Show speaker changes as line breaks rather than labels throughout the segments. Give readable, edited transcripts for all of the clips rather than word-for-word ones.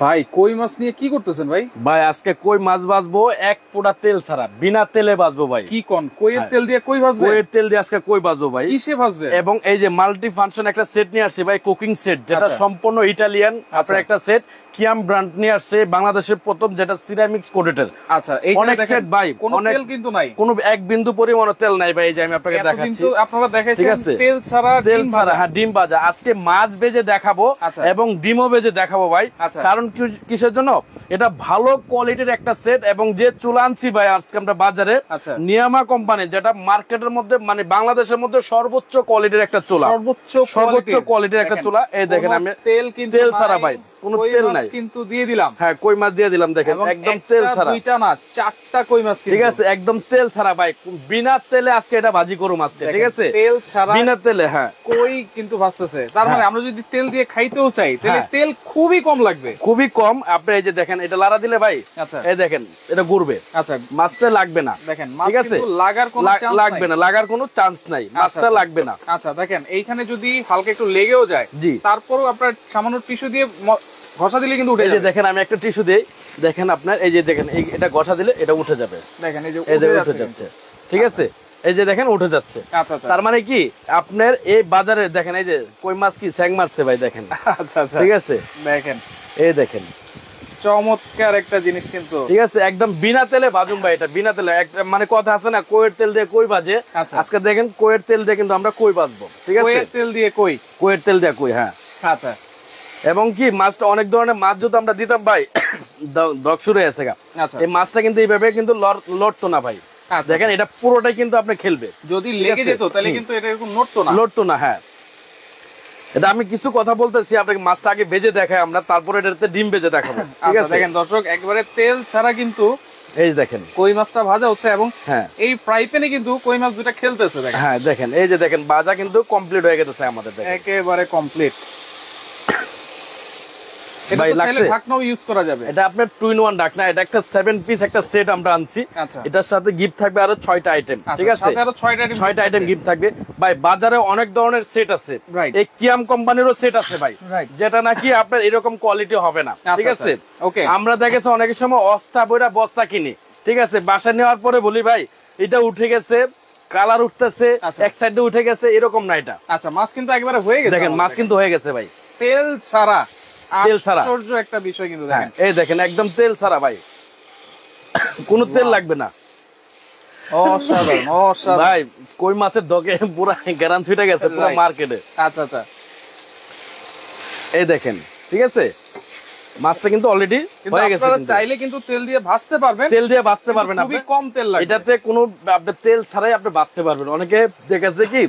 ভাই কই মাছ নিয়ে কি করতেছেন ভাই?
ভাই আজকে কই মাছ ভাজবো এক পোড়া তেল ছাড়া, বিনা তেলে ভাজবো ভাই।
কি কোন কইয়ের তেল দিয়ে কই ভাজবে?
কইয়ের তেল দিয়ে আজকে কই ভাজবো ভাই।
কিসে ভাজবে?
এবং এই যে মাল্টি ফাংশন একটা সেট নিয়ে আসছে ভাই, কুকিং সেট, যেটা সম্পূর্ণ ইটালিয়ান আপনার একটা সেট। কিয়াম ব্র্যান্ড নিয়ে আসছে, বাংলাদেশের প্রথম, যেটা সিরামিক্স কোটেড।
আচ্ছা,
অনেক সেট ভাই,
কোনো তেল কিন্তু নাই,
কোনো এক বিন্দু পরিমাণ তেল নাই ভাই। এই যে আমি আপনাকে দেখাচ্ছি,
কিন্তু আপনারা দেখাইছেন তেল ছাড়া,
হ্যাঁ ডিম ভাজা। আজকে মাছ ভেজে দেখাবো এবং ডিমও ভেজে দেখাবো ভাই। কারণ কিসের জন্য? এটা ভালো কোয়ালিটির একটা সেট, এবং যে চুলা আনছি ভাই আজকে আমরা বাজারে, নিয়ামা কোম্পানি, যেটা মার্কেটের মধ্যে মানে বাংলাদেশের মধ্যে সর্বোচ্চ কোয়ালিটির একটা চুলা, সর্বোচ্চ কোয়ালিটির একটা চুলা। এই দেখেন আমি তেল ছাড়া ভাই, কোনো তেল নাই
কিন্তু দিয়ে দিলাম।
হ্যাঁ কই মাছ দিয়ে দিলাম, দেখেন একদম তেল ছাড়া,
দুইটা না চারটা কই মাছ,
ঠিক আছে একদম তেল ছাড়া ভাই। বিনা তেলে আজকে এটা ভাজি করুম আজকে, ঠিক আছে
তেল ছাড়া
বিনা তেলে। হ্যাঁ
কই কিন্তু ভাজতেছে, তার মানে আমরা যদি তেল দিয়ে খাইতেও চাই তাহলে তেল খুবই কম লাগবে,
খুবই কম। আপনি এই যে দেখেন এটা লাড়া দিলে ভাই, আচ্ছা এই দেখেন এটা ঘুরবে, আচ্ছা মাছটা লাগবে না, দেখেন ঠিক আছে লাগার কোনো চান্স লাগবে না, লাগার কোনো চান্স নাই, মাছটা লাগবে না।
আচ্ছা দেখেন এইখানে যদি হালকা একটু লেগেও যায়, তারপরও আপনার সামান্য টিস্যু দিয়ে ঘষা দিলে কিন্তু উঠে যাবে।
দেখেন আমি একটা টিস্যু দেই, দেখেন আপনার এই যে দেখেন এটা ঘষা দিলে এটা উঠে যাবে, দেখেন এই যে উঠে যাচ্ছে, ঠিক আছে এই যে দেখেন উঠে যাচ্ছে। তার মানে কি আপনার এই বাজারে দেখেন এই যে কই মাছ কি স্যাং মারছে ভাই, দেখেন
আচ্ছা আচ্ছা
ঠিক আছে
দেখেন
এই দেখেন
চমৎকার একটা জিনিস কিন্তু,
ঠিক আছে একদম বিনা তেলে ভাজুম ভাই। এটা বিনা তেলে, একটা মানে কথা আছে না কইয়ের তেল দিয়ে কই ভাজে, আজকে দেখেন কইয়ের তেল দিয়ে কিন্তু আমরা কই ভাজবো, ঠিক আছে
কইয়ের তেল দিয়ে কই,
কইয়ের তেল দিয়ে কই। হ্যাঁ
আচ্ছা,
এবং কি মাছটা অনেক ধরনের মাছ যদি আমরা দিতাম ভাই, দগ শুরু হয়ে গেছে, এই মাছটা কিন্তু এইভাবে কিন্তু লড়তো না ভাই। দেখেন এটা পুরোটাই কিন্তু আপনি খেলবে,
যদি লেগে যেত তাহলে কিন্তু এটা এরকম লড়তো না।
হ্যাঁ এটা আমি কিছু কথা বলতেছি, আপনাকে মাছটা আগে ভেজে দেখাই আমরা, তারপরে এটাতে ডিম ভেজে দেখাবো, ঠিক আছে
দেখেন দর্শক একবারে তেল ছাড়া কিন্তু
এই দেখেন
কই মাছটা ভাজা হচ্ছে, এবং এই ফ্রাই প্যানে কিন্তু কই মাছ দুটো খেলতেছে। দেখেন
হ্যাঁ দেখেন এই যে দেখেন ভাজা কিন্তু কমপ্লিট হয়ে গেছে আমাদের,
একেবারে কমপ্লিট।
এটা আপনার 2-in-1 ঢাকনা, এটা একটা 7 পিস একটা সেট আমরা আনছি। এটার সাথে গিফট থাকবে আরো 6টা আইটেম, ঠিক আছে 6টা আইটেম গিফট থাকবে ভাই। বাজারে অনেক ধরনের সেট আছে, এই কিয়াম কোম্পানিরও সেট আছে ভাই, যেটা নাকি আপনার এরকম কোয়ালিটি হবে না, ঠিক আছে আমরা দেখেছি অনেকের সময় অস্তা বইরা বস্তা কিনি, ঠিক আছে বাসায় নেওয়ার পরে বলি ভাই এটা উঠে গেছে, কালার উঠতেছে, এক সাইডে উঠে গেছে, এরকম না এটা।
আচ্ছা মাছ কিন্তু একবারে হয়ে গেছে,
দেখেন মাছ কিন্তু হয়ে গেছে ভাই
তেল ছাড়া,
তেল ছাড়া
একটা বিষয় কিন্তু দেখেন
এই দেখেন একদম তেল ছাড়া ভাই, কোনো তেল লাগবে না।
অসাধারণ অসাধারণ
ভাই কই মাছের দগে পুরো গ্যারান ছুটে গেছে পুরো মার্কেটে।
আচ্ছা আচ্ছা
এই দেখেন ঠিক আছে মাছটা কিন্তু অলরেডি হয়ে গেছে,
আপনারা চাইলে কিন্তু তেল দিয়ে ভাজতে পারবেন,
তেল দিয়ে ভাজতে পারবেন,
খুবই কম তেল লাগবে,
এটাতে কোনো আপনি তেল ছাড়াই আপনি ভাজতে পারবেন। অনেকে দেখেছে কি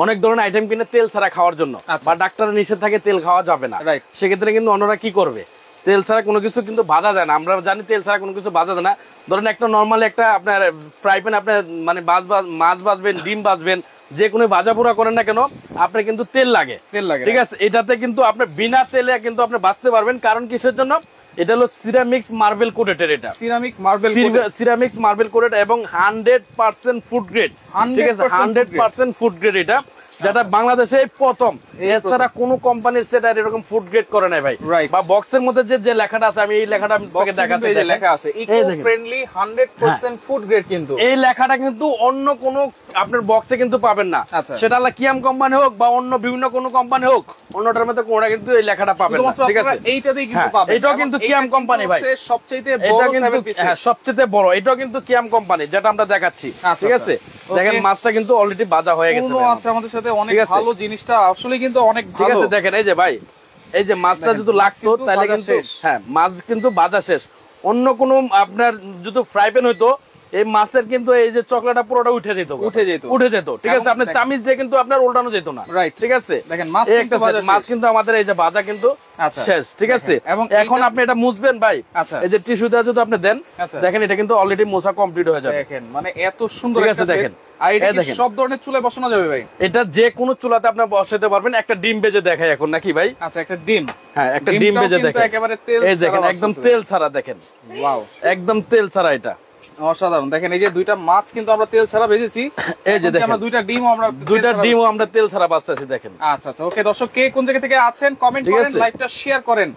অনেক ধরনের আইটেম কিনে তেল ছাড়া খাওয়ার জন্য, বা ডাক্তারের নিষেধ থাকে তেল খাওয়া যাবে না, সেক্ষেত্রে কিন্তু অন্যরা কি করবে, তেল ছাড়া কোনো কিছু কিন্তু ভাজা যায় না। আমরা জানি তেল ছাড়া কোনো কিছু ভাজা যায় না। ধরেন একটা নর্মালি একটা আপনার ফ্রাই প্যান আপনার মানে মাছ ভাজবেন, ডিম ভাজবেন, যে কোনো ভাজা পোড়া করেন না কেন আপনার কিন্তু তেল লাগে, ঠিক আছে এটাতে কিন্তু আপনি বিনা তেলে কিন্তু আপনি ভাজতে পারবেন। কারণ কিসের জন্য? এটা হলো সিরামিক্স মার্বেল কোটেড, এটা সিরামিক্স মার্বেল কোটেড এবং 100% ফুড গ্রেড, ঠিক আছে 100% ফুড গ্রেড এটা, যেটা বাংলাদেশে প্রথম। এছাড়া কোন কোম্পানির সেট আর এরকম ফুড গ্রেড করে নাই ভাই। বা বক্সের মধ্যে যে লেখাটা আছে, আমি এই লেখাটা আপনাকে দেখাচ্ছি,
এই যে লেখা আছে ইকো ফ্রেন্ডলি 100% ফুড গ্রেড, কিন্তু
এই লেখাটা কিন্তু অন্য কোন আপনার বক্সে কিন্তু পাবেন না, সেটা হলো কিয়াম কোম্পানি হোক বা অন্য বিভিন্ন কোন কোম্পানি হোক, অন্যটার মধ্যে কোনটা কিন্তু এই লেখাটা পাবেন না, ঠিক আছে
এইটাতেই কিন্তু পাবেন।
এটাও কিন্তু কিয়াম কোম্পানি ভাই,
সবচেয়ে বড় 7 পিস,
হ্যাঁ সবচেয়ে বড়, এটাও কিন্তু কিয়াম কোম্পানি, যেটা আমরা দেখাচ্ছি, ঠিক আছে দেখেন মাছটা কিন্তু অলরেডি ভাজা হয়ে গেছে
আছে আমাদের সাথে, অনেক ভালো জিনিসটা আসলে কিন্তু অনেক ভালো,
ঠিক আছে দেখেন এই যে ভাই এই যে মাছটা যদি লাগতো তাহলে কিন্তু হ্যাঁ মাছ কিন্তু ভাজা শেষ। অন্য কোন আপনার যদি ফ্রাই প্যান হইতো এই মাছের কিন্তু এই যে চকলেটটা পুরোটা উঠে যেত, ঠিক আছে আপনার চামিচ দিয়ে কিন্তু আপনার উল্টানো যেত না, ঠিক আছে
দেখেন
মাছ কিন্তু আমাদের এই যে ভাজা কিন্তু শেষ, ঠিক আছে এখন আপনি এটা মুছবেন ভাই, এই যে টিস্যু দিয়ে যদি আপনি দেন দেখেন এটা কিন্তু অলরেডি মোছা কমপ্লিট হয়ে যাবে।
দেখেন মানে এত সুন্দর একটা দেখেন, আর এটা সব ধরনের চুলায় বসানো যাবে ভাই,
এটা যে কোনো চুলাতে আপনি বসাতে পারবেন। একটা ডিম ভেজে দেখাই এখন নাকি ভাই?
আচ্ছা একটা ডিম,
হ্যাঁ একটা ডিম ভেজে দেখেন,
একেবারে তেল
এই দেখেন একদম তেল ছাড়া, দেখেন ওয়াও একদম তেল ছাড়া, এটা
অসাধারণ। দেখেন এই যে দুইটা মাছ কিন্তু আমরা তেল ছাড়া ভেজেছি,
এই যে দেখেন
আমরা দুইটা ডিমও
আমরা তেল ছাড়া ভাজতেছি, দেখেন।
আচ্ছা আচ্ছা ওকে দর্শক, কে কোন জায়গা থেকে আছেন কমেন্ট করেন, লাইভটা শেয়ার করেন,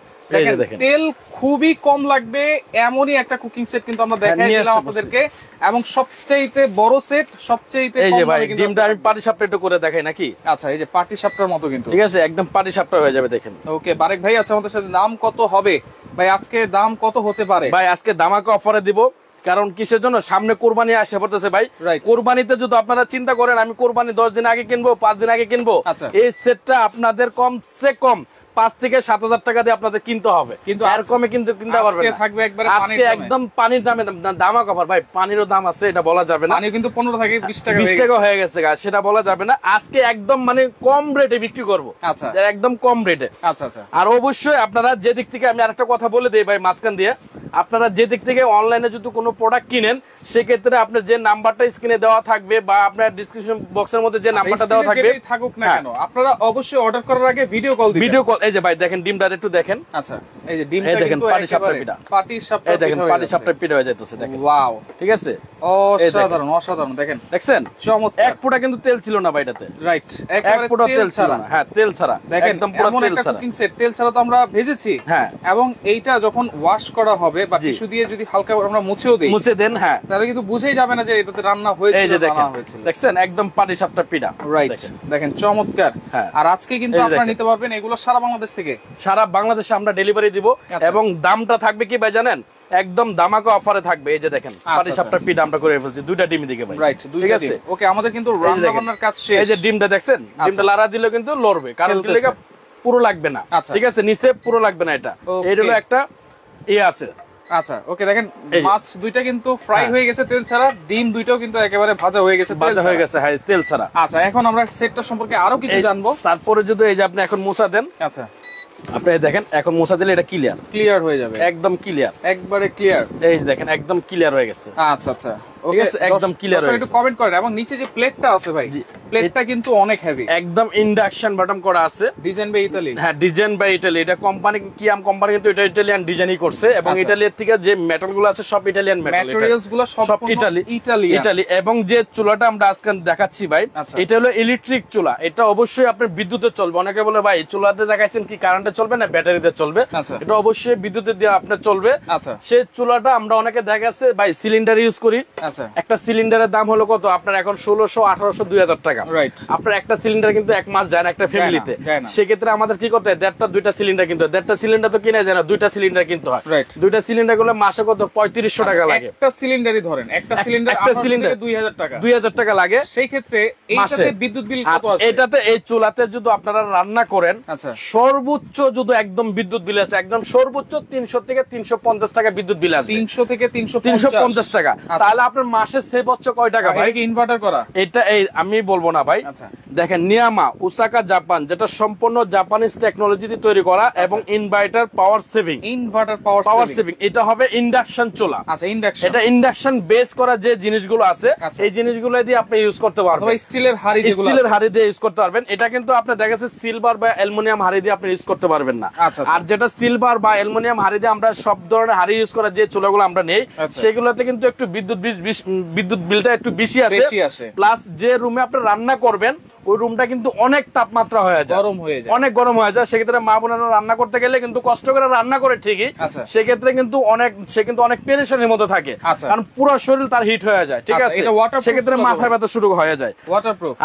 তেল খুবই কম লাগবে এমনই একটা কুকিং সেট কিন্তু আমরা দেখাই দিলাম আপনাদেরকে, এবং সবচেয়ে বড় সেট, সবচেয়ে
এই যে ভাই ডিমটা আমি পাটি সাপটা একটু করে দেখাই নাকি?
আচ্ছা, এই যে পাটি সাপটার মতো কিন্তু,
ঠিক আছে, একদম পাটি সাপটা হয়ে যাবে দেখেন।
ওকে বারেক ভাই, আচ্ছা আমাদের সাথে দাম কত হবে ভাই? আজকে দাম কত হতে পারে
ভাই? আজকে দামাকা অফারে দিব, কারণ কিসের জন্য? সামনে কোরবানি আসে পড়তেছে ভাই। কোরবানিতে যদি আপনারা চিন্তা করেন আমি কোরবানি 10 দিন আগে কিনবো, 5 দিন আগে কিনবো, এই সেটটা আপনাদের কমসে কম 5 থেকে 7,000 টাকা দিয়ে আপনাদের কিনতে হবে, কিন্তু আর কমে কিন্তু কিনতে পারবেন না। আজকে একদম পানির দামে দামা কভার ভাই, পানিরও দাম আছে এটা বলা যাবে না,
পানি কিন্তু 15 থেকে 20
টাকা হয়ে গেছে সেটা বলা যাবে না। আজকে একদম মানে কম রেটে বিক্রি করবো,
আচ্ছা
একদম কম রেটে।
আচ্ছা আচ্ছা।
আর অবশ্যই আপনারা যে দিক থেকে, আমি আরেকটা কথা বলে দিই ভাই মাঝখান দিয়ে, আপনারা যে দিক থেকে অনলাইনে যদি কোনো প্রোডাক্ট কিনেন সেক্ষেত্রে আপনার যে নাম্বারটা স্ক্রিনে দেওয়া থাকবে বা আপনার ডেসক্রিপশন বক্সের মধ্যে যে নাম্বারটা দেওয়া থাকবে
থাকুক না কেন, আপনারা অবশ্যই অর্ডার করার আগে ভিডিও কল দিবেন।
ভিডিও কল, এই যে ভাই দেখেন ডিমটা একটু দেখেন।
আচ্ছা, এই যে ডিমটা কিন্তু
পাটি সাপটা পিঠা,
পাটি সাপটা,
এই দেখেন পাটি সাপটা পিঠা হয়ে যাইতেছে দেখেন।
ওয়াও,
ঠিক আছে,
অসাধারণ অসাধারণ, দেখেন
দেখছেন চমৎকার। এক ফোঁটা কিন্তু তেল ছিল না ভাই এটাতে,
রাইট,
এক ফোঁটা তেল ছিল না। হ্যাঁ, তেল ছাড়া, একদম পুরো তেল ছাড়া
কুকিং সেট। তেল ছাড়া তো আমরা ভেজেছি,
হ্যাঁ,
এবং এইটা যখন ওয়াশ করা হবে বা টিস্যু দিয়ে যদি হালকা আমরা মুছেও দেই,
মুছে দেন, হ্যাঁ,
তাহলে কিন্তু বুঝেই যাবে না যে এটাতে রান্না হয়েছে।
এই যে দেখেন, দেখছেন একদম পাটি সাপটা পিঠা,
রাইট, দেখেন চমৎকার। আর আজকে কিন্তু আপনারা নিতে পারবেন এগুলো সারা বাংলাদেশ থেকে,
সারা বাংলাদেশে আমরা ডেলিভারি দিব। এবং দামটা থাকবে কি ভাই জানেন? একদম দামাকা অফারে থাকবে। এই যে দেখেন পাটি সাপটা পিঠা আমরা করে ফেলছি, দুইটা ডিম দিকে ভাই,
রাইট, ঠিক আছে। ওকে, আমাদের কিন্তু রান্না বান্নার কাজ শেষ।
এই যে ডিমটা দেখছেন, ডিমটা লাড়া দিলে কিন্তু লড়বে, কারণ দিলে পুরো লাগবে না, ঠিক আছে, নিচে পুরো লাগবে না। এটা এই হলো একটা আছে।
আচ্ছা, ওকে, দেখেন মাছ দুইটা কিন্তু ফ্রাই হয়ে গেছে তেল ছাড়া, ডিম দুইটাও কিন্তু একেবারে ভাজা হয়ে গেছে, ভাজা হয়ে গেছে, হ্যাঁ, তেল ছাড়া। আচ্ছা, এখন আমরা সেটটা সম্পর্কে আরো কিছু জানবো।
তারপরে যদি এই যে আপনি এখন মুছা দেন,
আচ্ছা
আপনি দেখেন এখন মুছা দিলে এটা ক্লিয়ার হয়ে যাবে, একদম ক্লিয়ার,
একবারে ক্লিয়ার।
এই যে দেখেন একদম ক্লিয়ার হয়ে গেছে।
আচ্ছা আচ্ছা,
ঠিক আছে, একদম ক্লিয়ার হয়ে গেছে।
একটু কমেন্ট করেন। এবং নিচে যে প্লেটটা আছে ভাই, প্লেটটা কিন্তু অনেক হেভি,
একদম ইন্ডাকশন বটম করা আছে,
ডিজাইন বাই ইতালি।
হ্যাঁ, ডিজাইন বাই ইতালি। এটা কোম্পানি কিয়াম কোম্পানি কিন্তু এটা ইতালিয়ান ডিজাইনই করছে, এবং ইতালির থেকে যে মেটাল গুলো আছে সব ইতালিয়ান মেটাল,
ম্যাটেরিয়ালস গুলো সব ইতালি।
এবং যে চুলাটা আমরা আজকে দেখাচ্ছি ভাই, এটা হলো ইলেকট্রিক চুলা। এটা অবশ্যই আপনার বিদ্যুতে চলবে। অনেকে বলে ভাই চুলাতে দেখাইছেন কি কারেন্টে চলবে না ব্যাটারিতে চলবে? এটা অবশ্যই বিদ্যুতে দিয়ে আপনার চলবে। সেই চুলাটা আমরা অনেকে দেখাচ্ছে ভাই সিলিন্ডার ইউজ করি। একটা সিলিন্ডারের দাম হলো কত আপনার এখন 1600, 1800, 2000 টাকা। আপনার একটা সিলিন্ডার কিন্তু 1 মাস যায় না একটা ফ্যামিলিতে। সেক্ষেত্রে আমাদের কি করতে হয়, 1.5টা 2টা সিলিন্ডার কিনতে হয়। 1.5টা সিলিন্ডার তো কিনা যায় না, 2টা সিলিন্ডার কিনতে হয়। 2টা সিলিন্ডার গুলো মাসে কত 3500 টাকা লাগে।
একটা সিলিন্ডারই ধরেন, একটা সিলিন্ডার 2000 টাকা,
2000 টাকা লাগে।
সেই ক্ষেত্রে এইটাতে বিদ্যুৎ বিল কত আছে?
এটাতে এই চুলাতে যদি আপনারা রান্না করেন, সর্বোচ্চ যদি একদম বিদ্যুৎ বিল আছে, একদম সর্বোচ্চ 300 থেকে 350 টাকা বিদ্যুৎ বিল আছে।
300 থেকে 350
টাকা। তাহলে আপনার মাসে সেভ হচ্ছে কয় টাকা ভাই?
ইনভার্টার করা,
এটা এই আমি বলবো না ভাই। দেখেন নিয়ামা ওসাকা জাপান, যেটা সম্পূর্ণ জাপানিজ টেকনোলজি দিয়ে তৈরি করা, এবং ইনভার্টার পাওয়ার সেভিং, এটা হবে ইন্ডাকশন চুলা।
আচ্ছা, ইন্ডাকশন,
এটা ইন্ডাকশন বেস করা যে জিনিসগুলো আছে এই জিনিসগুলো দিয়ে আপনি ইউজ করতে পারবেন,
অথবা স্টিলের হাড়ি
দিয়ে ইউজ করতে পারবেন। এটা কিন্তু আপনি দেখা যাচ্ছে সিলভার বা অ্যালুমিনিয়াম হাড়ি দিয়ে আপনি ইউজ করতে পারবেন না। আর যেটা সিলভার বা অ্যালুমিনিয়াম হাড়ি দিয়ে আমরা সব ধরনের হাড়ি ইউজ করা যে চুলাগুলো আমরা নেই, সেগুলোতে কিন্তু একটু বিদ্যুৎ বিলটা একটু বেশি আসে। প্লাস যে রুমে আপনি রান্না করবেন ওই রুমটা কিন্তু অনেক তাপমাত্রা হয়ে যায়, অনেক গরম হয়ে যায়। সেক্ষেত্রে মা বোনেরা রান্না করতে গেলে কিন্তু কষ্ট করে রান্না করে ঠিকই, সেক্ষেত্রে কিন্তু সে কিন্তু অনেক পেরেশানির মধ্যে থাকে, কারণ পুরো শরীর তার হিট হয়ে যায়। ঠিক আছে, সেক্ষেত্রে মাথা ব্যথা শুরু হয়ে যায়।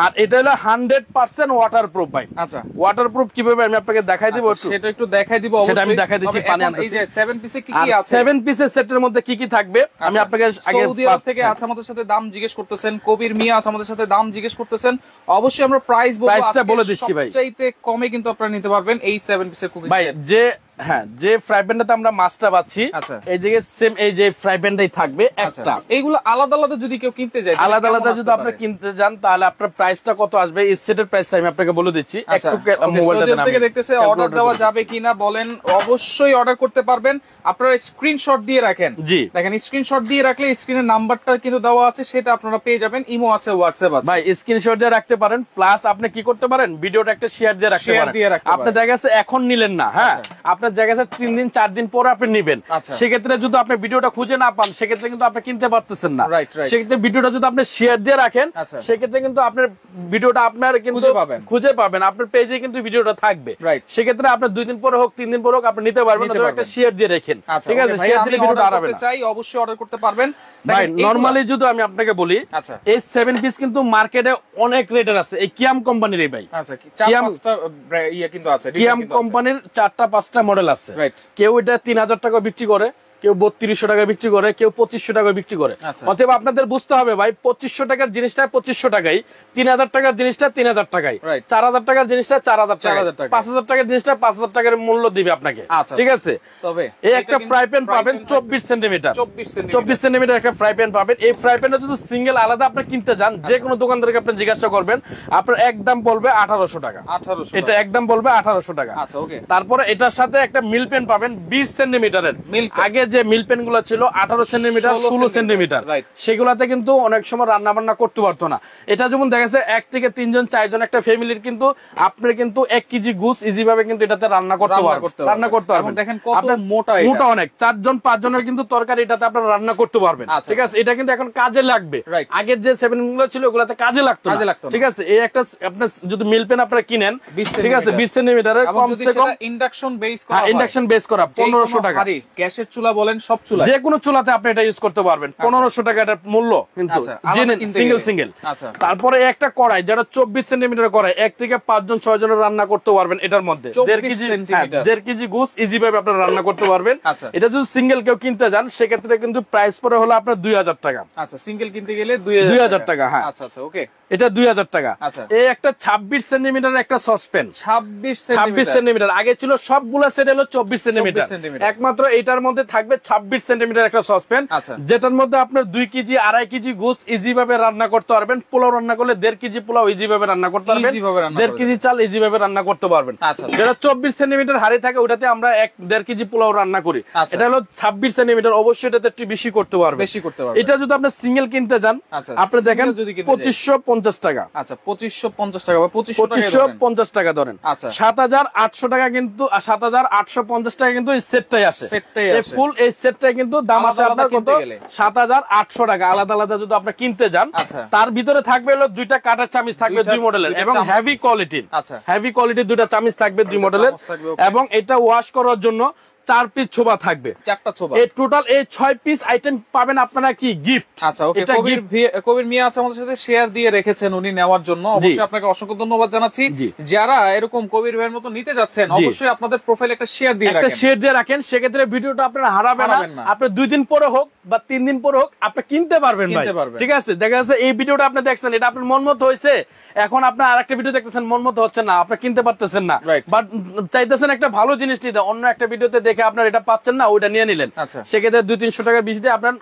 আর এটা হলো 100% ওয়াটারপ্রুফ ভাই। আচ্ছা, ওয়াটারপ্রুফ কিভাবে আমি আপনাকে দেখাই দিব,
সেটা একটু দেখাই দিব।
সেটা আমি দেখাই দিচ্ছি। পানি আনতে,
এই যে 7 পিসে কি কি আছে,
7 পিসের সেটের মধ্যে কি কি থাকবে আমি আপনাকে আগে
সৌদি আরব থেকে আছে আমাদের সাথে দাম জিজ্ঞেস করতেছেন, কবির মিয়া আছে আমাদের সাথে দাম জিজ্ঞেস করতেছেন। অবশ্যই আমরা প্রাইসটা বলে দিচ্ছি ভাই, সবচাইতে কমে কিন্তু আপনারা নিতে পারবেন এই 7 পিসের কুকিং
ভাই। যে ফ্রাই প্যানটাতে আমরা মাছটা পাচ্ছি, এই জায়গায় সেম এই যে ফ্রাই প্যানটাই থাকবে একটা।
এইগুলো আলাদা আলাদা যদি কেউ কিনতে যায়,
আলাদা আলাদা যদি আপনি কিনতে যান, তাহলে আপনার প্রাইসটা কত আসবে এই সেটের প্রাইসটা আমি আপনাকে বলে দিচ্ছি। একটু মোবাইলটা থেকে
দেখতেছে অর্ডার দেওয়া যাবে কিনা বলেন। অবশ্যই অর্ডার করতে পারবেন। আপনারা স্ক্রিনশট দিয়ে রাখেন। জি, দেখেন স্ক্রিনশট দিয়ে রাখলে স্ক্রিনের নাম্বারটা কিন্তু দেওয়া আছে, সেটা আপনারা পেয়ে যাবেন। ইমো আছে, হোয়াটসঅ্যাপ আছে।
ভাই স্ক্রিনশট দিয়ে রাখতে পারেন, প্লাস আপনি কি করতে পারেন, ভিডিওটা একটা শেয়ার দিয়ে রাখতে পারেন। আপনি দেখা গেছে এখন নিলেন না, হ্যাঁ, আপনি আপনার জায়গায় 3 দিন 4 দিন পরে আপনি নেবেন, সেক্ষেত্রে যদি আপনি ভিডিওটা খুঁজে না পান সেক্ষেত্রে কিন্তু আপনি কিনতে পারতেছেন না। সেক্ষেত্রে ভিডিওটা যদি আপনি শেয়ার দিয়ে রাখেন সেক্ষেত্রে কিন্তু আপনার ভিডিওটা আপনার কিন্তু খুঁজে পাবেন, আপনার পেজে কিন্তু ভিডিওটা থাকবে। সেক্ষেত্রে আপনার 2 দিন পরে হোক 3 দিন পরে হোক আপনি নিতে পারবেন, অথবা একটা শেয়ার দিয়ে রাখেন, ঠিক আছে? শেয়ার দিলে ভিডিওটা হারাবে না।
চাই অবশ্যই অর্ডার করতে পারবেন
ভাই। নরমালি যদি আমি আপনাকে বলি, এই 7 পিস কিন্তু মার্কেটে অনেক রেটের আছে, এই কিয়াম কোম্পানির এই ভাই।
আচ্ছা, 4-5টা ইয়া কিন্তু আছে,
কিয়াম কোম্পানির 4টা-5টা মডেল আছে। কেউ এটা 3000 টাকা বিক্রি করে, কেউ 3200 টাকা বিক্রি করে, কেউ 2500 টাকা বিক্রি করে। অতএব আপনাদের বুঝতে হবে ভাই, 2500 টাকার জিনিসটা 2500 টাকাই, 3000 টাকার জিনিসটা 3000 টাকাই, 4000 টাকার জিনিসটা 4000 টাকা, 5000 টাকার জিনিসটা 5000 টাকার মূল্য দিবে আপনাকে, ঠিক আছে? তবে এই একটা ফ্রাই প্যান পাবেন 24 সেন্টিমিটার, 24 সেন্টিমিটার একটা ফ্রাই প্যান পাবেন। এই ফ্রাই প্যানটা যদি সিঙ্গেল আলাদা আপনি কিনতে যান, যে কোনো দোকানদারকে আপনি জিজ্ঞাসা করবেন, আপনার একদম বলবে 1800 টাকা। এটা একদম বলবে 1800 টাকা। তারপরে এটার সাথে একটা মিল প্যান পাবেন 20 সেন্টিমিটারের। আগে যে মিল পেন গুলো ছিল 18 সেন্টিমিটার 16 সেন্টিমিটার, সেগুলাতে কিন্তু অনেক সময় রান্না বান্না করতে পারতো না। এটা যেমন দেখা যাচ্ছে 1 থেকে 3 জন 4 জন একটা ফ্যামিলির কিন্তু আপনি কিন্তু 1 কেজি গোস ইজি ভাবে কিন্তু এটাতে রান্না করতে পারবেন।
দেখেন কত মোটা,
মোটা অনেক, 4 জন 5 জনের কিন্তু তরকারি এটাতে আপনারা রান্না করতে পারবেন, ঠিক আছে? এটা কিন্তু এখন কাজে লাগবে। আগের যে 7 গুলো ছিল ওগুলাতে কাজে লাগতো না, ঠিক আছে? এই একটা আপনি যদি মিল পেন আপনারা কিনেন, ঠিক আছে, 20 সেন্টিমিটারের, কমসে কম
ইন্ডাকশন বেস করা,
ইন্ডাকশন বেস করা 1500 টাকা।
গ্যাসের চুলা বলেন, সব চুলা,
যে কোনো চুলাতে আপনি এটা ইউজ করতে পারবেন। 1500 টাকা এটার মূল্য কিন্তু সিঙ্গেল। তারপরে একটা কড়াই যেটা 24 সেন্টিমিটার কড়াই, 1 থেকে 5 জন 6 জনের রান্না করতে পারবেন এটার মধ্যে। 1.5 কেজি গোস ইজি ভাবে আপনি রান্না করতে পারবেন। এটা যদি সিঙ্গেল কেউ কিনতে যান সেক্ষেত্রে কিন্তু প্রাইস পরে হলো আপনার 2000 টাকা।
আচ্ছা, সিঙ্গেল কিনতে গেলে
2000 টাকা। হ্যাঁ,
আচ্ছা আচ্ছা, ওকে,
এটা 2000 টাকা। এই একটা 26 সেন্টিমিটার একটা সসপ্যান, 26 সেন্টিমিটার। আগে ছিল সবগুলা সেট হলো 24 সেন্টিমিটার, একমাত্র এটার মধ্যে থাকবে 26 সেন্টিমিটার একটা সসপ্যান, যেটার মধ্যে আপনার 2 কেজি 2.5 কেজি গোস ইজি ভাবে রান্না করতে পারবেন। পোলাও রান্না করলে 1.5 কেজি পোলাও ইজি ভাবে রান্না করতে পারবেন, 1.5 কেজি চাল ইজি ভাবে রান্না করতে পারবেন। যেটা 24 সেন্টিমিটার হাড়ি থাকে ওটাতে আমরা 1.5 কেজি পোলাও রান্না করি। এটা হলো 26 সেন্টিমিটার, অবশ্যই এটাতে একটু বেশি করতে পারবেন। এটা যদি আপনি সিঙ্গেল কিনতে যান আপনি দেখেন 2550 টাকা। আচ্ছা, 2550 টাকা বা 2550 টাকা ধরেন। 7800 টাকা কিন্তু, 7850 টাকা কিন্তু এই সেটটাই আছে, এই ফুল এই সেটটাই কিন্তু দাম আছে আপনার কত 7800 টাকা। আলাদা আলাদা যদি আপনি কিনতে যান তার ভিতরে থাকবে হলো 2টা কাটার চামিচ থাকবে 2 মডেলের, এবং হেভি কোয়ালিটির, হেভি কোয়ালিটির 2টা চামিচ থাকবে 2 মডেলের, এবং এটা ওয়াশ করার জন্য 4 পিস ছোবা থাকবে, 4টা ছোবা। এই টোটাল এই 6 পিস আইটেম পাবেন আপনারা কি গিফট। আচ্ছা, ওকে,
কবির মিয়া আছে আমাদের সাথে শেয়ার দিয়ে রেখেছেন উনি নেওয়ার জন্য, অবশ্যই আপনাকে অসংখ্য ধন্যবাদ জানাচ্ছি। যারা এরকম কবির ভাইয়ের মতো নিতে যাচ্ছেন অবশ্যই আপনাদের প্রোফাইলে একটা শেয়ার দিয়ে রাখেন,
সেক্ষেত্রে ভিডিওটা আপনারা হারাবেন না। আপনি 2 দিন পরে হোক বা 3 দিন পরে হোক আপনি কিনতে পারবেন ভাই, ঠিক আছে? দেখা যাচ্ছে এই ভিডিওটা আপনি দেখছেন, এটা আপনার মন মতো হয়েছে, এখন আপনার আরেকটা ভিডিও দেখতেছেন মন মতো হচ্ছে না, আপনি কিনতে পারতেছেন না, বাট চাইতেছেন একটা ভালো জিনিস নিতে, অন্য একটা ভিডিওতে দেখে আপনার এটা পাচ্ছেন না, ওইটা নিয়ে নিলেন, সেক্ষেত্রে 200-300 টাকা বেশি দিয়ে আপনার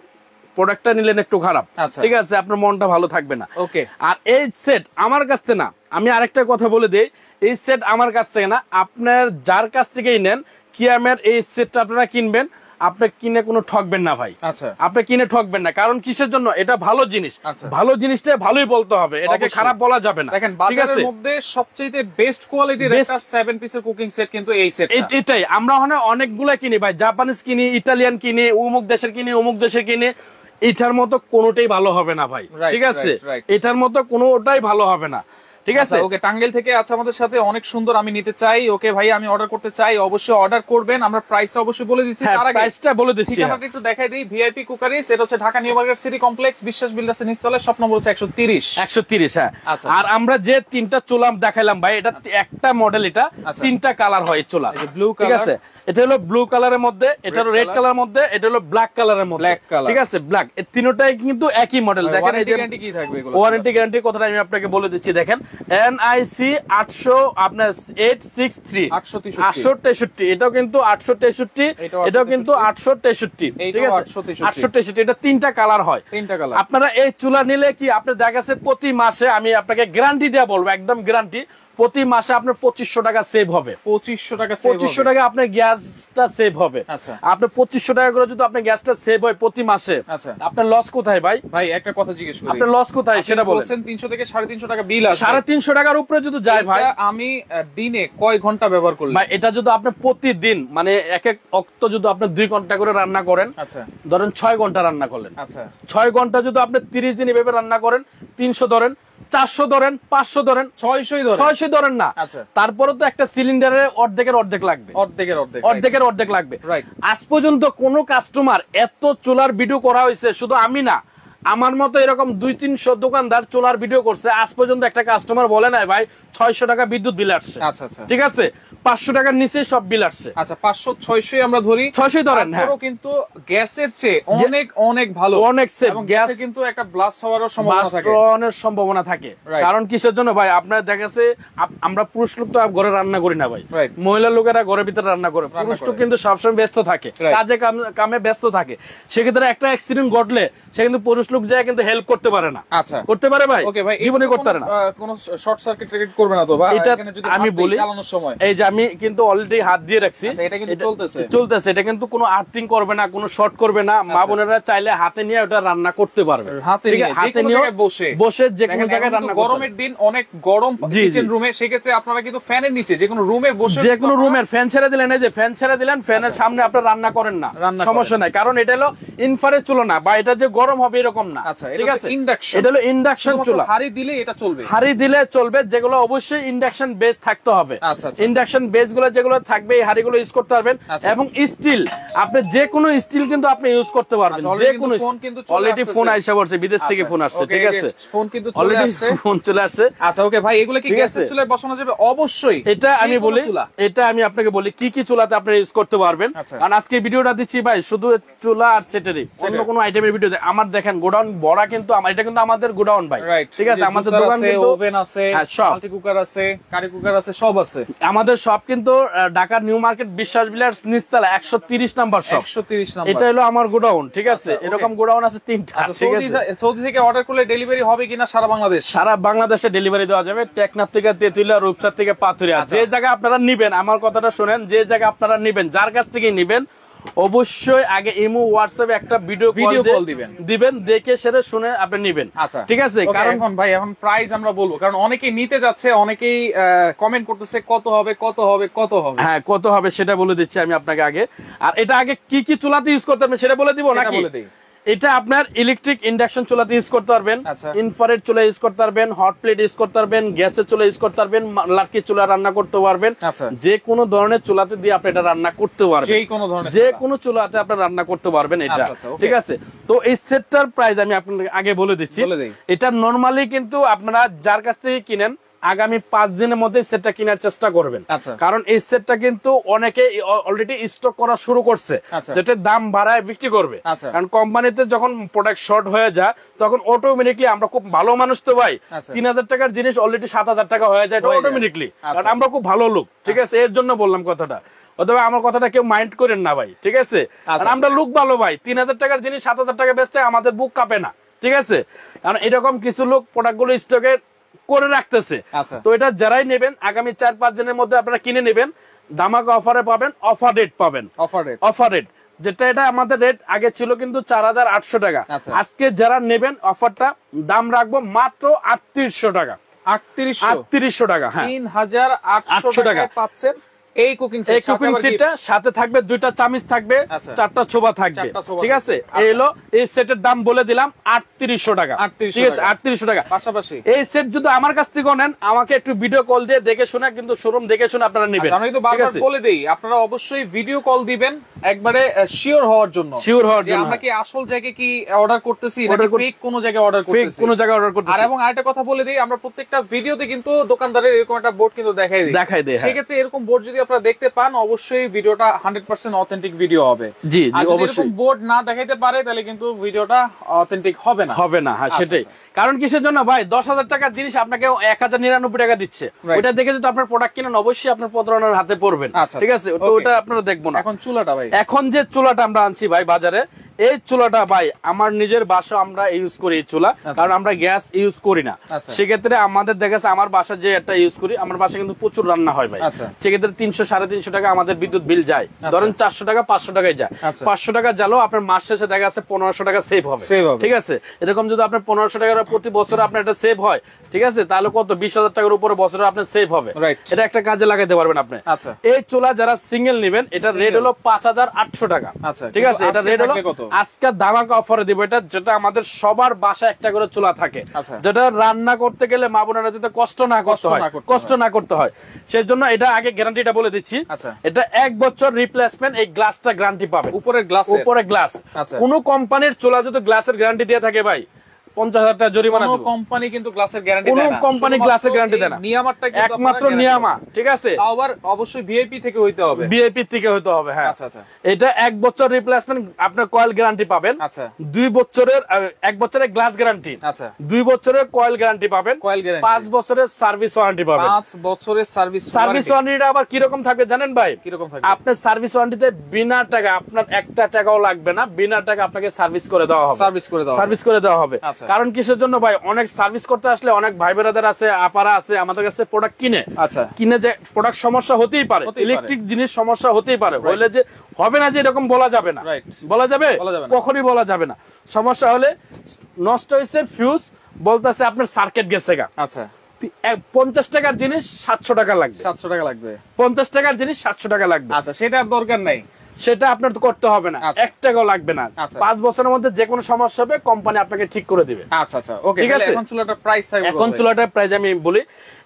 প্রোডাক্টটা নিলেন একটু খারাপ, ঠিক আছে? আপনার মনটা ভালো থাকবে না। ওকে, আর এই সেট আমার কাছ থেকে না, আমি আরেকটা কথা বলে দেই, এই সেট আমার কাছ থেকে না, আপনার যার কাছ থেকেই নেন কিয়ামের এই সেটটা আপনারা কিনবেন, আপনি কিনে কোনো ঠকবেন না ভাই। আচ্ছা, আপনি কিনে ঠকবেন না, কারণ কিসের জন্য? এটা ভালো জিনিস, ভালো জিনিসটা ভালোই বলতে হবে, এটাকে খারাপ বলা যাবে না।
দেখেন বাজারের মধ্যে সবচেয়ে বেস্ট কোয়ালিটির একটা 7 পিসের কুকিং সেট কিন্তু এই সেট।
এটাই আমরা অনেকগুলা কিনি ভাই, জাপানিজ কিনি, ইটালিয়ান কিনি, অমুক দেশের কিনি, অমুক দেশের কিনি, এটার মতো কোনোটাই ভালো হবে না ভাই, ঠিক আছে? এটার মতো কোনোটাই ভালো হবে না, ঠিক আছে?
ওকে, টাঙ্গাইল থেকে আছে আমাদের সাথে, অনেক সুন্দর, আমি নিতে চাই। ওকে ভাই, আমি অর্ডার করতে চাই, অবশ্যই অর্ডার করবেন। আমরা প্রাইসটা অবশ্যই বলে দিচ্ছি, তার আগে
প্রাইসটা বলে দিচ্ছি,
ঠিকানাটা একটু দেখাই দেই। ভিআইপি কুকারিস, এটা হচ্ছে Dhaka new market city complex, বিশ্বাস বিল্ডার্সের নিচতলা, শপ নম্বর হচ্ছে 130। হ্যাঁ, আর আমরা যে 3টা চুলা দেখাইলাম ভাই, এটা একটা মডেল, এটা 3টা কালার হয় চুলা, ব্লু কালার, ঠিক আছে? এটা হলো ব্লু কালারের মধ্যে, এটা হলো রেড কালারের মধ্যে, এটা হলো ব্ল্যাক কালারের মধ্যে, ঠিক আছে? ব্ল্যাক, এই তিনটাই কিন্তু একই মডেল। দেখেন এই যে ওয়ারেন্টি গ্যারান্টির কথাটা আমি আপনাকে বলে দিচ্ছি, দেখেন NIC 800 আপনার 863 863, এটাও কিন্তু 863, এটাও কিন্তু 863, ঠিক আছে? 863, এটা 3টা কালার হয়, 3টা কালার। আপনারা এই চুলা নিলে কি আপনি দেখা গেছে প্রতি মাসে আমি আপনাকে গ্যারান্টি দেয়া বলবো, একদম গ্যারান্টি,
প্রতি মাসে আপনার 2500 টাকা সেভ হবে।
2500 টাকা,
2500 টাকা আপনার গ্যাসটা সেভ হবে।
আচ্ছা,
আপনার 2500 টাকা করে যদি আপনার গ্যাসটা সেভ হয় প্রতি মাসে,
আচ্ছা,
আপনার লস কোথায় ভাই?
ভাই একটা কথা জিজ্ঞেস করি,
আপনার লস কোথায় সেটা বলেন।
300 থেকে 350 টাকা বিল আসে,
350 টাকার উপরে যদি যায় ভাই,
আমি দিনে কয় ঘন্টা ব্যবহার করলাম
ভাই? এটা যদি আপনি প্রতিদিন মানে এক এক অক্ত যদি আপনি 2 ঘন্টা করে রান্না করেন,
আচ্ছা,
ধরেন 6 ঘন্টা রান্না করলেন,
আচ্ছা,
6 ঘন্টা যদি আপনি 30 দিন এভাবে রান্না করেন, 300 ধরেন, 400 ধরেন, 500 ধরেন, 600 ধরেন না,
আচ্ছা,
তারপরে তো একটা সিলিন্ডারে অর্ধেক লাগবে, অর্ধেক লাগবে। আজ পর্যন্ত কোন কাস্টমার এত চুলার ভিডিও করা হয়েছে, শুধু আমি না, আমার মতো এরকম 200-300 দোকানদার চুলার ভিডিও করছে, আজ পর্যন্ত একটা কাস্টমার বলে নাই ভাই 600 টাকা বিদ্যুৎ বিল আসছে।
আচ্ছা, আচ্ছা,
ঠিক আছে, 500 টাকার নিচে সব বিল আসছে।
আচ্ছা, 500-600 আমরা ধরি,
600 ধরেন, হ্যাঁ,
কিন্তু গ্যাসের চেয়ে অনেক অনেক ভালো,
অনেক সেফ।
গ্যাসে কিন্তু একটা ব্লাস্ট হওয়ারও
সম্ভাবনা থাকে। কারণ কিসের জন্য ভাই? আপনার দেখা গেছে আমরা পুরুষ লোক তো ঘরে রান্না করি না ভাই, মহিলা লোকেরা ঘরের ভিতরে রান্না করে, পুরুষ লোক কিন্তু সবসময় ব্যস্ত থাকে, কাজে কামে ব্যস্ত থাকে। সেক্ষেত্রে একটা অ্যাক্সিডেন্ট ঘটলে সে কিন্তু পুরুষ লোক যায় কিন্তু হেল্প করতে পারে না।
আচ্ছা,
করতে পারে ভাই, জীবনে করতে পারে না।
কোনো শর্ট সার্কিট করবে না তো ভাই?
এটা আমি বলি,
চালানোর সময়
এই যে আমি কিন্তু অলরেডি হাত দিয়ে রাখছি,
এটা কিন্তু
চলতেছে, এটা কিন্তু কোনো আর্থিং করবে না, কোনো শর্ট করবে না। মা বোনেরা চাইলে হাতে নিয়ে ওটা রান্না করতে পারবে, হাতে নিয়ে বসে যে কোনো জায়গায় রান্না।
গরমের দিন অনেক গরম কিচেন রুমে, সেক্ষেত্রে আপনারা কিন্তু ফ্যানের নিচে যে কোনো রুমে বসে,
যে কোনো রুমের ফ্যান ছেড়ে দিলেন, এই যে ফ্যান ছেড়ে দিলেন, ফ্যানের সামনে আপনারা রান্না করেন না, সমস্যা নাই। কারণ এটা হলো ইনফ্রারেড চুলা না, বা এটা যে গরম হবে এরকম না। ঠিক আছে, এটা হলো ইন্ডাকশন চুলা।
হাড়ি দিলে এটা চলবে,
হাড়ি দিলে চলবে, যেগুলো অবশ্যই ইন্ডাকশন বেস থাকতে হবে। ইন্ডাকশন বেস গুলো যেগুলো থাকবে, এই হাড়িগুলো ইউজ করতে পারবেন। এবং স্টিল, আপনি যে কোনো স্টিল কিন্তু আপনি ইউজ করতে পারবেন, যে কোনো। অলরেডি ফোন আইসা পড়ছে, বিদেশ থেকে ফোন আসছে। ঠিক আছে,
ফোন কিন্তু চলে আসছে,
ফোন চলে আসছে।
আচ্ছা, ওকে ভাই, এগুলো কি গ্যাসের চুলায় বসানো যাবে? অবশ্যই।
এটা আমি বলি, এটা আমি আপনাকে বলি কি কি চুলাতে আপনি ইউজ করতে পারবেন। কারণ আজকে ভিডিওটা দিচ্ছি ভাই শুধু চুলা আর সেটেরই, অন্য কোনো আইটেমের ভিডিও আমার দেখেন গোডাউন ভরা, কিন্তু এটা কিন্তু আমাদের গোডাউন ভাই। ঠিক আছে, আমাদের দোকান কিন্তু ওভেন আছে, মাল্টি কুকার আছে, কারি কুকার আছে, সব আছে আমাদের। সব কিন্তু ঢাকা নিউ মার্কেট বিশ্বাস বিলার্স নিচতলা 130 নাম্বার শপ, 130 নাম্বার। এটা হলো আমার গোডাউন। ঠিক আছে, এরকম গোডাউন আছে 3টা। ঠিক আছে,
সৌদি থেকে অর্ডার করলে ডেলিভারি হবে কিনা সারা বাংলাদেশ?
সারা বাংলাদেশে ডেলিভারি দেওয়া যাবে। টেকনাফ থেকে তেতুলিয়া, রূপসা থেকে পাথুরিয়া, যে জায়গায় আপনারা নিবেন, আমার কথাটা শুনেন, যে জায়গায় আপনারা নিবেন, যার কাছ থেকে নিবেন, অবশ্যই আগে ইমো হোয়াটসঅ্যাপে একটা ভিডিও কল দিবেন, দেখে সেটা শুনে আপনি নিবেন।
আচ্ছা,
ঠিক আছে।
কারণ এখন ভাই, এখন প্রাইস আমরা বলবো, কারণ অনেকেই নিতে যাচ্ছে, অনেকেই কমেন্ট করতেছে কত হবে,
হ্যাঁ, কত হবে সেটা বলে দিচ্ছি আমি আপনাকে আগে। আর এটা আগে কি কি চুলাতে ইউজ করতে হবে সেটা বলে দিব নাকি? এটা আপনার ইলেকট্রিক ইন্ডাকশন চুলাতে ইউজ করতে পারবেন, ইনফ্রারেড চুলা ইউজ করতে পারবেন, হট প্লেট ইউজ করতে পারবেন, গ্যাসের চুলা ইউজ করতে পারবেন, লাকড়ির চুলা রান্না করতে পারবেন। যে কোনো ধরনের চুলাতে দিয়ে আপনি এটা রান্না করতে পারবেন, যে কোনো চুলাতে আপনি রান্না করতে পারবেন এটা। ঠিক আছে, তো এই সেটটার প্রাইস আমি আপনাকে আগে বলে দিচ্ছি। এটা নরমালি কিন্তু আপনারা যার কাছ থেকে কিনেন, আগামী 5 দিনের মধ্যে সেটটা কেনার চেষ্টা করবেন। কারণ এই সেটটা কিন্তু অনেকে অলরেডি স্টক করা শুরু করছে, যেটা দাম বাড়ায় বিক্রি করবে। কারণ কোম্পানিতে যখন প্রোডাক্ট শর্ট হয়ে যায়, তখন অটোমেটিকলি, আমরা খুব ভালো মানুষ তো ভাই, 3000 টাকার জিনিস অলরেডি 7000 টাকা হয়ে যায় অটোমেটিকলি, কারণ আমরা খুব ভালো লোক। ঠিক আছে, এর জন্য বললাম কথাটা, অথবা আমার কথাটা কেউ মাইন্ড করেন না ভাই। ঠিক আছে, আমরা লোক ভালো ভাই, 3000 টাকার জিনিস 7000 টাকা বেচতে আমাদের বুক কাঁপে না। ঠিক আছে, কারণ এরকম কিছু লোক প্রোডাক্ট গুলো স্টকে করে রাখতেছে। তো এটা যারাই নেবেন, আগামী 4-5 দিনের মধ্যে আপনারা কিনে নেবেন, ধামাকা অফারে পাবেন, অফার রেট পাবেন, অফার রেট যেটা, এটা আমাদের রেট আগে ছিল কিন্তু 4800 টাকা। আজকে যারা নেবেন অফারটা দাম রাখবো মাত্র 3800 টাকা। 3800 টাকা, হ্যাঁ, 3800 টাকা পাচ্ছেন এই কুকিং সেটটা। সাথে থাকবে 2টা চামচ থাকবে, 4টা ছোবা থাকবে। ঠিক আছে, এই হলো এই সেটের দাম বলে দিলাম 3800 টাকা। ঠিক আছে, 3800 টাকা। পাশাপাশি এই সেট যদি আমার কাছ থেকে নেন, আমাকে একটু ভিডিও কল দিয়ে দেখে শুনে, কিন্তু শোরুম দেখে শুনে আপনারা নেবেন। আমি তো বারবার বলে দেই, আপনারা অবশ্যই ভিডিও কল দিবেন একবারে শিওর হওয়ার জন্য, আমরা কি আসল জায়গায় কি অর্ডার করতেছি নাকি ফেক কোন জায়গায় অর্ডার করতেছি, কোন জায়গায় অর্ডার করতেছি। আর এবং আরেকটা কথা বলে দেই, আমরা প্রত্যেকটা ভিডিওতে কিন্তু দোকানদারের এরকম একটা বোর্ড কিন্তু দেখাই দেই। সেক্ষেত্রে এরকম বোর্ড যদি আপনারা দেখতে পান, অবশ্যই ভিডিওটা 100% অথেন্টিক ভিডিও হবে। জি জি, অবশ্যই। যদি বোর্ড না দেখাইতে পারে, তাহলে কিন্তু ভিডিওটা অথেন্টিক হবে না। হ্যাঁ, সেটাই। কারণ কিসের জন্য ভাই, 10,000 টাকার জিনিস আপনাকে 1099 টাকা দিচ্ছে, ওইটা দেখে যদি আপনার প্রোডাক্ট কিনেন, অবশ্যই আপনার প্রতারণার হাতে পড়বেন। ঠিক আছে, তো ওটা আপনারা দেখবো না। এখন চুলাটা ভাই, এখন যে চুলাটা আমরা আনছি ভাই বাজারে, এই চুলাটা ভাই আমার নিজের বাসা আমরা ইউজ করি এই চুলা, কারণ আমরা গ্যাস ইউজ করি না। সেক্ষেত্রে আমাদের দেখা যাচ্ছে আমার বাসা যে একটা ইউজ করি, আমার বাসা কিন্তু প্রচুর রান্না হয় ভাই। সেক্ষেত্রে 300-350 টাকা আমাদের বিদ্যুৎ বিল যায়। ধরেন 400 টাকা 500 টাকায় যায়, 500 টাকা জ্বালো আপনার মাস শেষে দেখা যাচ্ছে 1500 টাকা সেভ হবে। ঠিক আছে, এরকম যদি আপনার 1500 টাকা প্রতি বছর আপনার এটা সেভ হয়, ঠিক আছে, তাহলে কত 20,000 টাকার উপরে বছরে আপনার সেভ হবে। এটা একটা কাজে লাগাতে পারবেন আপনি। এই চুলা যারা সিঙ্গেল নেবেন এটা রেট হলো 5800 টাকা। ঠিক আছে, এটা রেট হলো আজকে ধামাকা অফারে দিব এটা, যেটা আমাদের সবার বাসায় একটা করে চুলা থাকে, যেটা রান্না করতে গেলে মা বোনেরা যাতে কষ্ট না করতে হয় সেজন্য এটা আগে গ্যারান্টিটা বলে দিচ্ছি। এটা 1 বছর রিপ্লেসমেন্ট, এই গ্লাসটা গ্যারান্টি পাবেন, উপরে গ্লাস। কোন কোম্পানির চুলা যদি গ্লাসের গ্যারান্টি দিয়ে থাকে ভাই 50,000 টাকা জরিমানা দিব। কোম্পানি কিন্তু গ্লাসের গ্যারান্টি দেয় না, কোন কোম্পানি গ্লাসের গ্যারান্টি দেয় না, নিয়ামারটা কিন্তু একমাত্র নিয়ামা। ঠিক আছে, আবার অবশ্যই ভিআইপি থেকে হইতে হবে, ভিআইপি থেকে হইতে হবে। হ্যাঁ, এটা 1 বছর রিপ্লেসমেন্ট আপনার কয়েল গ্যারান্টি পাবেন। 2 বছরের 1 বছরের গ্লাস গ্যারান্টি, 2 বছরের কয়েল গ্যারান্টি পাবেন, 5 বছরের সার্ভিস ওয়ারেন্টি পাবেন। 5 বছরের সার্ভিস ওয়ারেন্টিটা আবার কি রকম থাকবে জানেন ভাই? কি রকম থাকবে? আপনার সার্ভিস ওয়ারেন্টিতে বিনা টাকা, আপনার 1 টাকাও লাগবে না, বিনা টাকা আপনাকে সার্ভিস করে দেওয়া হবে। সার্ভিস করে দেওয়া হবে। কারণ কিসের জন্য ভাই? অনেক সার্ভিস করতে আসলে অনেক ভাই বেরাদার আছে, আপারা আছে, আমাদের কাছে প্রোডাক্ট কিনে যে প্রোডাক্ট সমস্যা হতেই পারে, ইলেকট্রিক জিনিস সমস্যা হতেই পারে, হইলে যে হবে না যে এরকম বলা যাবে না, বলা যাবে কখনই বলা যাবে না। সমস্যা হলে নষ্ট হয়েছে ফিউজ, বলতেছে আপনার সার্কিট গেছে গা, 50 টাকার জিনিস 700 টাকা লাগবে, 50 টাকার জিনিস 700 টাকা লাগবে। সেটা দরকার নাই, সেটা আপনার করতে হবে না, 1 টাকাও লাগবে না। 5 বছরের মধ্যে যে কোনো সমস্যা হবে কোম্পানি আপনাকে ঠিক করে দিবে। ঠিক আছে, এখন চুলাটার প্রাইস থাকবে, এখন চুলাটার প্রাইস আমি বলি।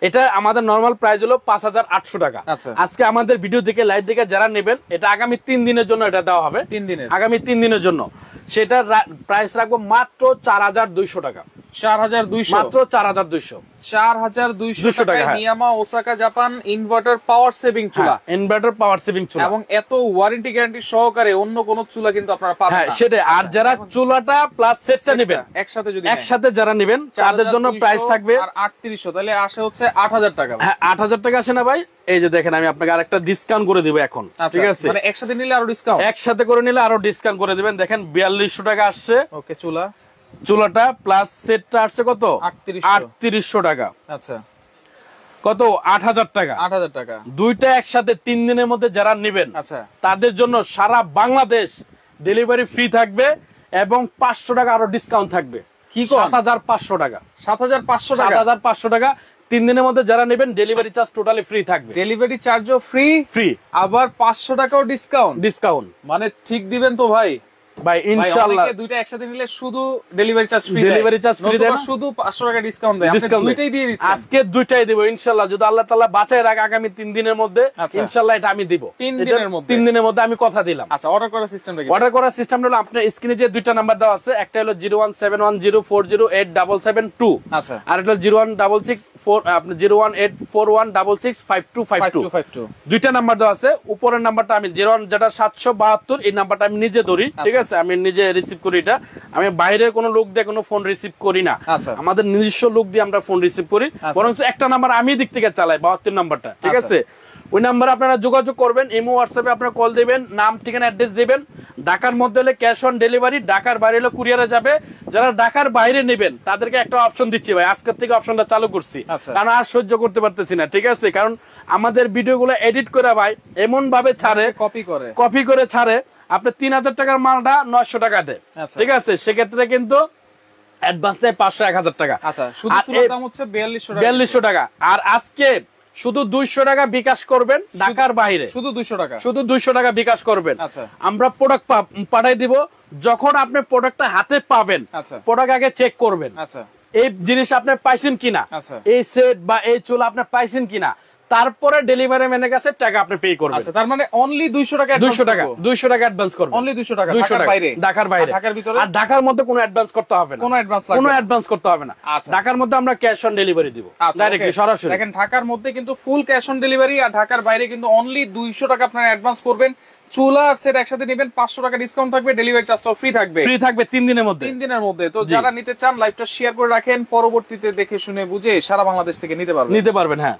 এটা আমাদের নরমাল প্রাইস হলো 5800 টাকা। আজকে আমাদের ভিডিও দেখে লাইভ দেখে যারা নেবেন, এটা আগামী 3 দিনের জন্য এটা দেওয়া হবে, আগামী 3 দিনের জন্য। সেটা প্রাইস রাখবো মাত্র 4200 টাকা। 4200, মাত্র 4200 টাকা। নিয়ামা Osaka Japan inverter power saving চুলা, এবং এত ওয়ারেন্টি গ্যারান্টি সহকারে অন্য কোন চুলা কিন্তু আপনারা পাবেন না। সেটা, আর যারা চুলাটা প্লাস সেটটা নেবেন একসাথে যারা নেবেন তাদের জন্য প্রাইস থাকবে 3800, তাহলে আসে হচ্ছে 8000 টাকা। হ্যাঁ, 8000 টাকা আসে না ভাই? এই যে দেখেন, আমি আপনাকে আরেকটা ডিসকাউন্ট করে দিব এখন। ঠিক আছে, মানে একসাথে নিলে আরো ডিসকাউন্ট, একসাথে করে নিলে আরো ডিসকাউন্ট করে দিবেন। দেখেন 4200 টাকা আসছে। ওকে, চুলাটা প্লাস সেটটা আসছে কত? 3800 টাকা। আচ্ছা, কত? 8000 টাকা। 8000 টাকা। দুইটা একসাথে 3 দিনের মধ্যে যারা নেবেন, আচ্ছা, তাদের জন্য সারা বাংলাদেশ ডেলিভারি ফ্রি থাকবে এবং 500 টাকা আরো ডিসকাউন্ট থাকবে। কি 7500 টাকা, 7500 টাকা। 3 দিনের মধ্যে যারা নেবেন ডেলিভারি চার্জ টোটালি ফ্রি থাকবে, ডেলিভারি চার্জও ফ্রি, আবার 500 টাকাও ডিসকাউন্ট। মানে ঠিক দিবেন তো ভাই? ভাই ইনশাআল্লাহ দুইটা একসাথে নিলে শুধু ডেলিভারি চার্জ ফ্রি দেন, শুধু 500 টাকা ডিসকাউন্ট দেয়। আপনি দুইটাই দিয়ে দিচ্ছেন, আজকে দুইটাই দেব ইনশাআল্লাহ, যদি আল্লাহ তাআলা বাঁচায় রাখে আগামী 3 দিনের মধ্যে ইনশাআল্লাহ এটা আমি দিব। 3 দিনের মধ্যে আমি কথা দিলাম। আচ্ছা, অর্ডার করার সিস্টেমটা কি? অর্ডার করার সিস্টেমটা হলো আপনার স্ক্রিনে যে দুইটা নাম্বার দেওয়া আছে, একটা হলো 01710408772, আচ্ছা, আর এটা হলো 01664 আপনি 01841665252। দুইটা নাম্বার দেওয়া আছে। উপরের নাম্বারটা আমি 01 যেটা 772, এই নাম্বারটা আমি নিজে ধরি। ঠিক আছে, আমি নিজে রিসিভ করি এটা, আমি বাইরের কোনো লোক দিয়ে কোনো ফোন রিসিভ করি না, আমাদের নিজস্ব লোক দিয়ে আমরা ফোন রিসিভ করি। বরং একটা নাম্বার আমি দিক থেকে চালাই, 72 নাম্বারটা। ঠিক আছে, ওই নাম্বারে আপনারা যোগাযোগ করবেন, ইমো হোয়াটসঅ্যাপে আপনারা কল দিবেন, নাম ঠিকানা অ্যাড্রেস দিবেন। ঢাকার মধ্যে হলে ক্যাশ অন ডেলিভারি, ঢাকার বাইরে হলে কুরিয়ারে যাবে। যারা ঢাকার বাইরে নেবেন তাদেরকে একটা অপশন দিচ্ছি ভাই, আজকের থেকে অপশনটা চালু করছি, কারণ আর সহ্য করতে পারতেছি না। ঠিক আছে, কারণ আমাদের ভিডিওগুলো এডিট করে ভাই এমন ভাবে ছাড়ে, কপি করে ছাড়ে, আপনি 3000 টাকার মালটা 900 টাকা দেয়। ঠিক আছে, সেক্ষেত্রে কিন্তু অ্যাডভান্স দেয় 500-1000 টাকা। আচ্ছা, শুধু চুলার দাম হচ্ছে 4200 টাকা। আর আজকে শুধু 200 টাকা বিকাশ করবেন ঢাকার বাইরে, শুধু 200 টাকা বিকাশ করবেন। আমরা প্রোডাক্ট পাঠাই দিব। যখন আপনি প্রোডাক্টটা হাতে পাবেন, প্রোডাক্ট আগে চেক করবেন, এই জিনিস আপনি পাইছেন কিনা, এই সেট বা এই চুলা আপনি পাইছেন কিনা, তারপরে ডেলিভারি ম্যানের কাছে টাকা আপনি পে করবেন। আচ্ছা, তার মানে অনলি 200 টাকা অ্যাডভান্স করবেন, অনলি 200 টাকা ঢাকার বাইরে, ঢাকার ভিতরে। আর ঢাকার মধ্যে কোনো অ্যাডভান্স করতে হবে না, কোনো অ্যাডভান্স করতে হবে না। ঢাকার মধ্যে আমরা ক্যাশ অন ডেলিভারি দিব ডাইরেক্টলি, সরাসরি। দেখেন, ঢাকার মধ্যে কিন্তু ফুল ক্যাশ অন ডেলিভারি, আর ঢাকার বাইরে কিন্তু অনলি 200 টাকা আপনারা অ্যাডভান্স করবেন। চুলা আর সেট একসাথে নেবেন, 500 টাকা ডিসকাউন্ট থাকবে, ডেলিভারি চার্জটাও ফ্রি থাকবে 3 দিনের মধ্যে। তো যারা নিতে চান লাইভটা শেয়ার করে রাখেন, পরবর্তীতে দেখে শুনে বুঝে সারা বাংলাদেশ থেকে নিতে পারবেন। হ্যাঁ।